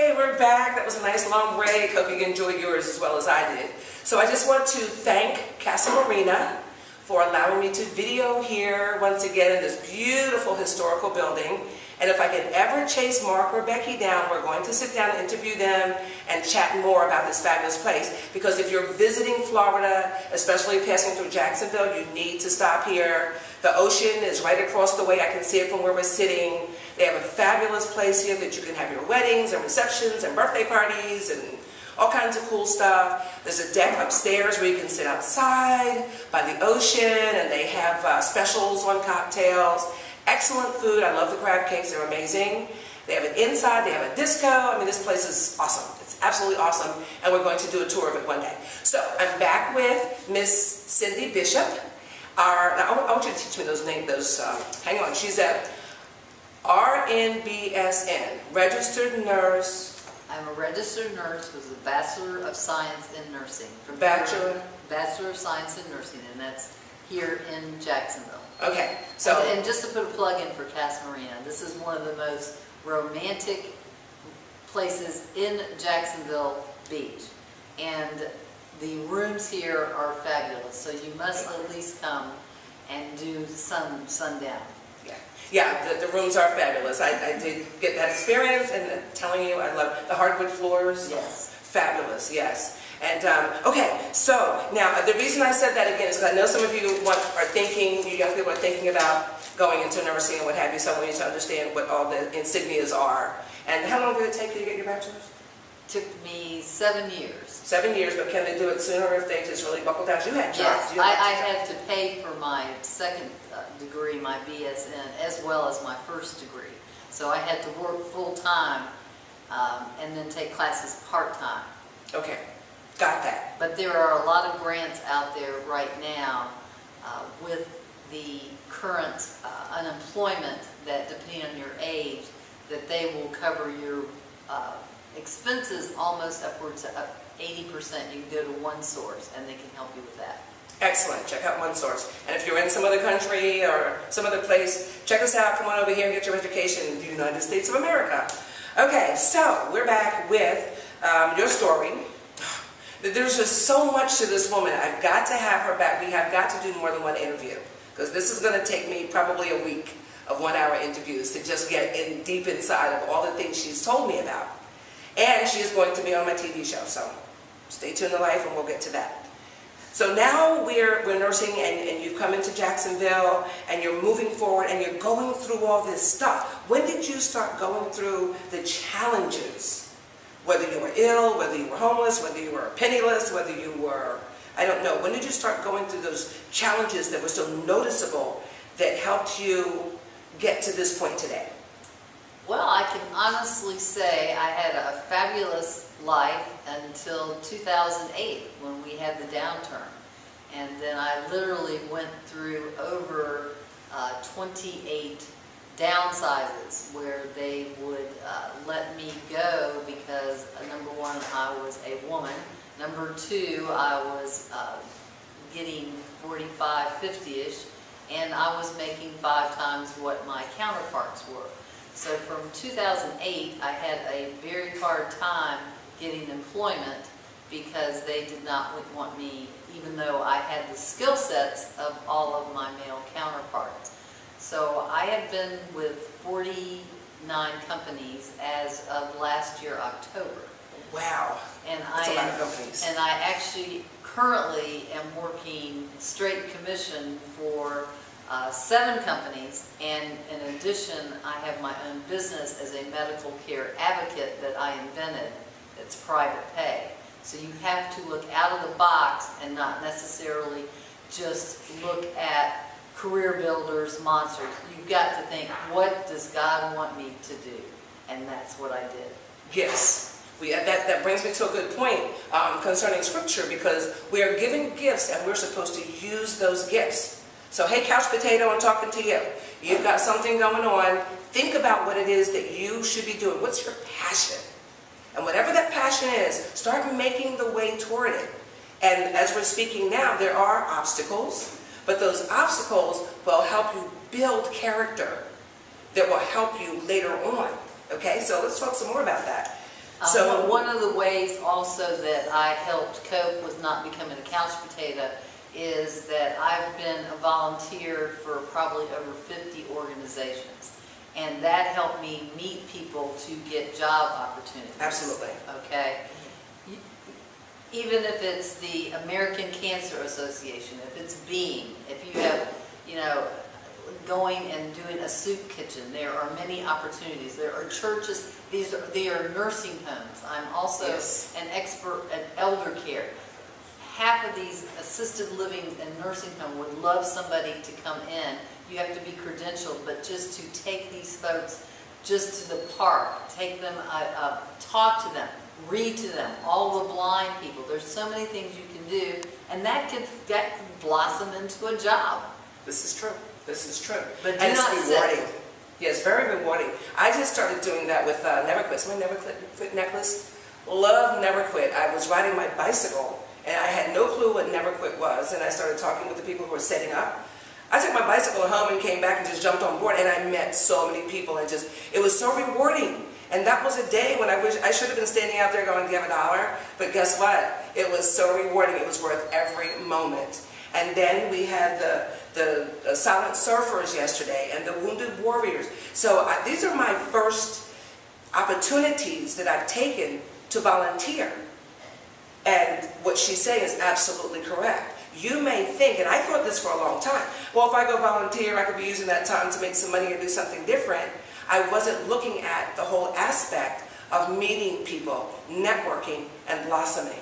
Hey, we're back. That was a nice long break. Hope you enjoyed yours as well as I did. So I just want to thank Casa Marina for allowing me to video here once again in this beautiful historical building. And if I can ever chase Mark or Becky down, we're going to sit down and interview them and chat more about this fabulous place. Because if you're visiting Florida, especially passing through Jacksonville, you need to stop here. The ocean is right across the way. I can see it from where we're sitting. They have a fabulous place here that you can have your weddings and receptions and birthday parties and all kinds of cool stuff. There's a deck upstairs where you can sit outside by the ocean, and they have specials on cocktails. Excellent food. I love the crab cakes. They're amazing. They have it inside. They have a disco. I mean, this place is awesome. It's absolutely awesome, and we're going to do a tour of it one day. So I'm back with Miss Cindy Bishop. Now, I want you to teach me those names. Hang on. She's a RN BSN, registered nurse. I'm a registered nurse with a Bachelor of Science in Nursing. Bachelor of Science in Nursing, and that's here in Jacksonville. Okay, so and just to put a plug in for Casa Marina, this is one of the most romantic places in Jacksonville Beach, and the rooms here are fabulous. So you must at least come and do sundown. Yeah, the rooms are fabulous. I did get that experience, and I'm telling you, I love the hardwood floors. Yes. Fabulous, yes. And okay, so now the reason I said that again is because I know some of you are thinking, you young people are thinking about going into nursing and what have you, so I want you to understand what all the insignias are. And how long did it take you to get your bachelor's? Took me 7 years. 7 years, but can they do it sooner if they just really buckle down? You had jobs. Yes, I had to pay for my second degree, my BSN, as well as my first degree. So I had to work full-time and then take classes part-time. Okay, got that. But there are a lot of grants out there right now with the current unemployment that, depending on your age, that they will cover your expenses almost upwards of 80%. You can go to one source and they can help you with that. Excellent. Check out one source. And if you're in some other country or some other place, check us out. Come on over here and get your education in the United States of America. Okay, so we're back with your story. There's just so much to this woman. I've got to have her back. We have got to do more than one interview, because this is going to take me probably a week of 1 hour interviews to just get in deep inside of all the things she's told me about. And she is going to be on my TV show, so stay tuned to life and we'll get to that. So now we're nursing, and you've come into Jacksonville and you're moving forward and you're going through all this stuff. When did you start going through the challenges? Whether you were ill, whether you were homeless, whether you were penniless, whether you were, I don't know. When did you start going through those challenges that were so noticeable that helped you get to this point today? Well, I can honestly say I had a fabulous life until 2008 when we had the downturn. And then I literally went through over 28 downsizes where they would let me go because, number one, I was a woman. Number two, I was getting 45, 50-ish, and I was making 5 times what my counterparts were. So from 2008, I had a very hard time getting employment because they did not want me, even though I had the skill sets of all of my male counterparts. So I have been with 49 companies as of last year, October. Wow, that's a lot of companies. And I actually currently am working straight commission for 7 companies, and in addition, I have my own business as a medical care advocate that I invented that's private pay. So you have to look out of the box and not necessarily just look at career builders, monsters. You've got to think, what does God want me to do? And that's what I did. Yes. That brings me to a good point concerning Scripture, because we are given gifts and we're supposed to use those gifts. So, hey, couch potato, I'm talking to you. You've got something going on. Think about what it is that you should be doing. What's your passion? And whatever that passion is, start making the way toward it. And as we're speaking now, there are obstacles, but those obstacles will help you build character that will help you later on. Okay, so let's talk some more about that. So one of the ways also that I helped cope with not becoming a couch potato is that I've been a volunteer for probably over 50 organizations. And that helped me meet people to get job opportunities. Absolutely. Okay? Even if it's the American Cancer Association, if it's Beam, if you have, you know, going and doing a soup kitchen, there are many opportunities. There are churches, they are nursing homes. I'm also an expert at elder care. Half of these assisted living and nursing home would love somebody to come in. You have to be credentialed, but just to take these folks just to the park, take them, talk to them, read to them, all the blind people. There's so many things you can do, and that could blossom into a job. This is true. This is true. But and do not it's rewarding. sit. Yes, very rewarding. I just started doing that with Never Quit. So my Never Quit necklace. Love Never Quit. I was riding my bicycle, and I had no clue what Never Quit was, and I started talking with the people who were setting up. I took my bicycle home and came back and just jumped on board, and I met so many people, and just, it was so rewarding. And that was a day when I wish I should have been standing out there going, "Do you have $1?" But guess what? It was so rewarding. It was worth every moment. And then we had the silent surfers yesterday and the wounded warriors. So these are my first opportunities that I've taken to volunteer. And what she's saying is absolutely correct. You may think, and I thought this for a long time, well, if I go volunteer, I could be using that time to make some money or do something different. I wasn't looking at the whole aspect of meeting people, networking, and blossoming.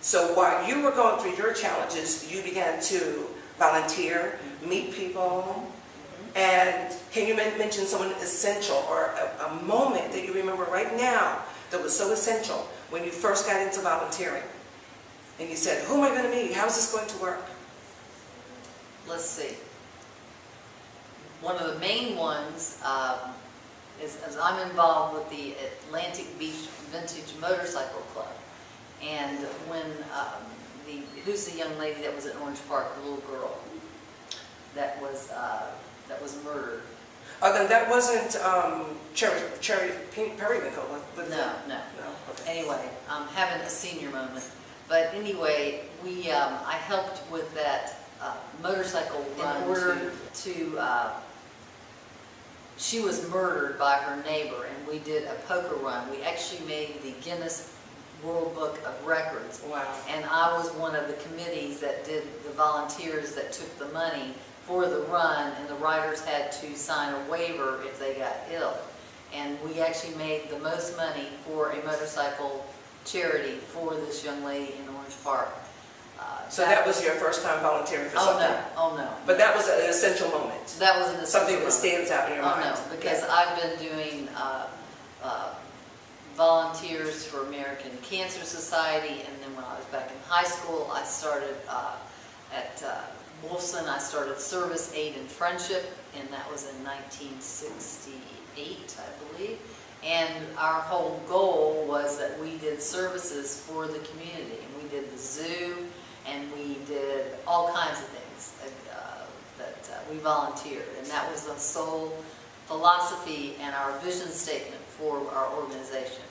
So while you were going through your challenges, you began to volunteer, meet people, and can you mention someone essential or a moment that you remember right now that was so essential when you first got into volunteering? And you said, who am I going to meet? How is this going to work? Let's see. One of the main ones is I'm involved with the Atlantic Beach Vintage Motorcycle Club. And when who's the young lady that was at Orange Park, the little girl that was murdered? Oh, then that wasn't Cherry Periwinkle. No. Okay. Anyway, I'm having a senior moment. But anyway, I helped with that motorcycle run in order to she was murdered by her neighbor, and we did a poker run. We actually made the Guinness World Book of Records. Wow. And I was one of the committees that did the volunteers that took the money for the run, and the riders had to sign a waiver if they got ill. And we actually made the most money for a motorcycle charity for this young lady in Orange Park. So that was your first time volunteering for something? Oh no. But that was an essential moment? That was an essential something moment. that stands out in your mind? Oh no, because I've been doing volunteers for American Cancer Society, and then when I was back in high school, I started at Wolfson. I started Service, Aid, and Friendship, and that was in 1968, I believe. And our whole goal was that we did services for the community, and we did the zoo, and we did all kinds of things that we volunteered, and that was the sole philosophy and our vision statement for our organization.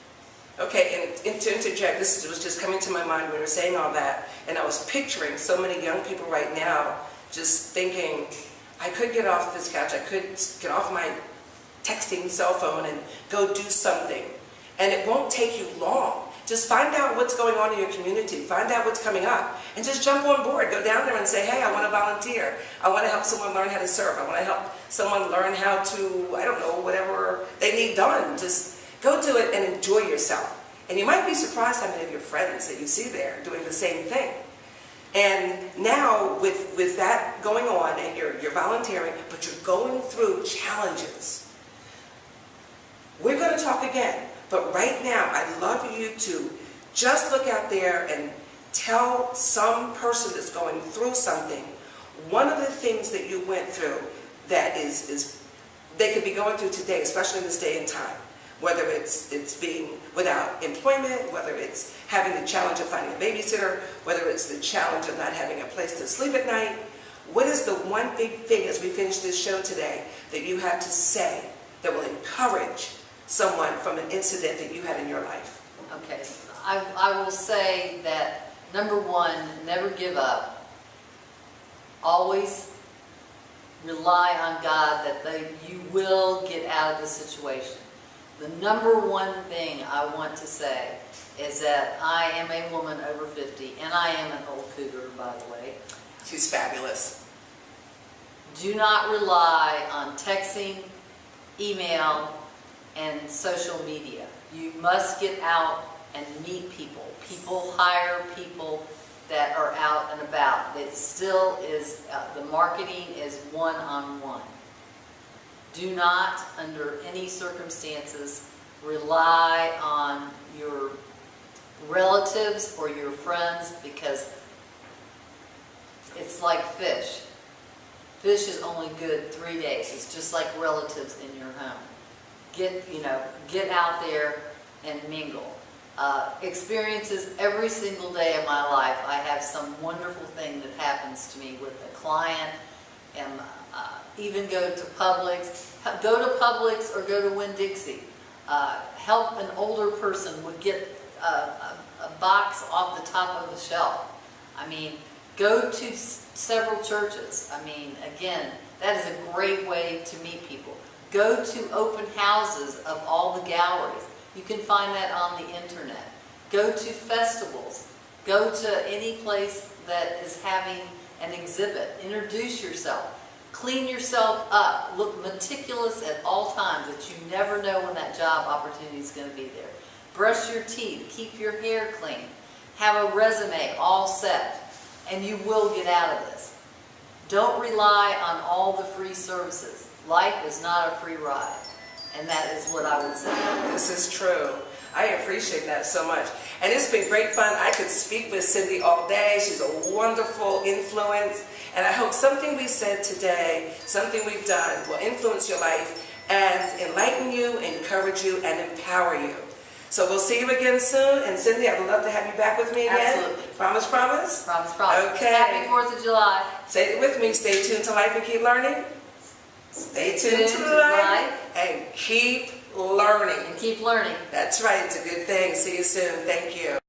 Okay, and to interject, this was just coming to my mind when you were saying all that, and I was picturing so many young people right now just thinking, I could get off this couch, I could get off my texting cell phone and go do something. And it won't take you long. Just find out what's going on in your community, find out what's coming up, and just jump on board. Go down there and say, hey, I want to volunteer. I want to help someone learn how to surf. I want to help someone learn how to, I don't know, whatever they need done. Just go do it and enjoy yourself. And you might be surprised how many of your friends that you see there doing the same thing. And now with that going on, and you're volunteering, but you're going through challenges. We're going to talk again, but right now I'd love you to just look out there and tell some person that's going through something, one of the things that you went through that is they could be going through today, especially in this day and time. Whether it's being without employment, whether it's having the challenge of finding a babysitter, whether it's the challenge of not having a place to sleep at night. What is the one big thing as we finish this show today that you have to say that will encourage someone from an incident that you had in your life? Okay, I will say that number one, never give up. Always rely on God that you will get out of the situation. The number one thing I want to say is that I am a woman over 50, and I am an old cougar, by the way. She's fabulous. Do not rely on texting, email, and social media. You must get out and meet people. People hire people that are out and about. It still is, the marketing is one-on-one. Do not, under any circumstances, rely on your relatives or your friends, because it's like fish. Fish is only good 3 days. It's just like relatives in your home. Get out there and mingle. Experiences every single day of my life. I have some wonderful thing that happens to me with a client, and even go to Publix. Go to Publix or go to Winn-Dixie. Help an older person would get a box off the top of the shelf. I mean, go to several churches. I mean, again, that is a great way to meet people. Go to open houses of all the galleries. You can find that on the internet. Go to festivals. Go to any place that is having an exhibit. Introduce yourself. Clean yourself up. Look meticulous at all times, that you never know when that job opportunity is going to be there. Brush your teeth. Keep your hair clean. Have a resume all set, and you will get out of this. Don't rely on all the free services. Life is not a free ride, and that is what I would say. This is true. I appreciate that so much. And it's been great fun. I could speak with Cindy all day. She's a wonderful influence. And I hope something we said today, something we've done, will influence your life and enlighten you, encourage you, and empower you. So we'll see you again soon. And Cindy, I would love to have you back with me again. Absolutely. Promise, promise? Promise, promise. Okay. Happy 4th of July. Say it with me. Stay tuned to life and keep learning. Stay tuned to life and keep learning. And keep learning. That's right. It's a good thing. See you soon. Thank you.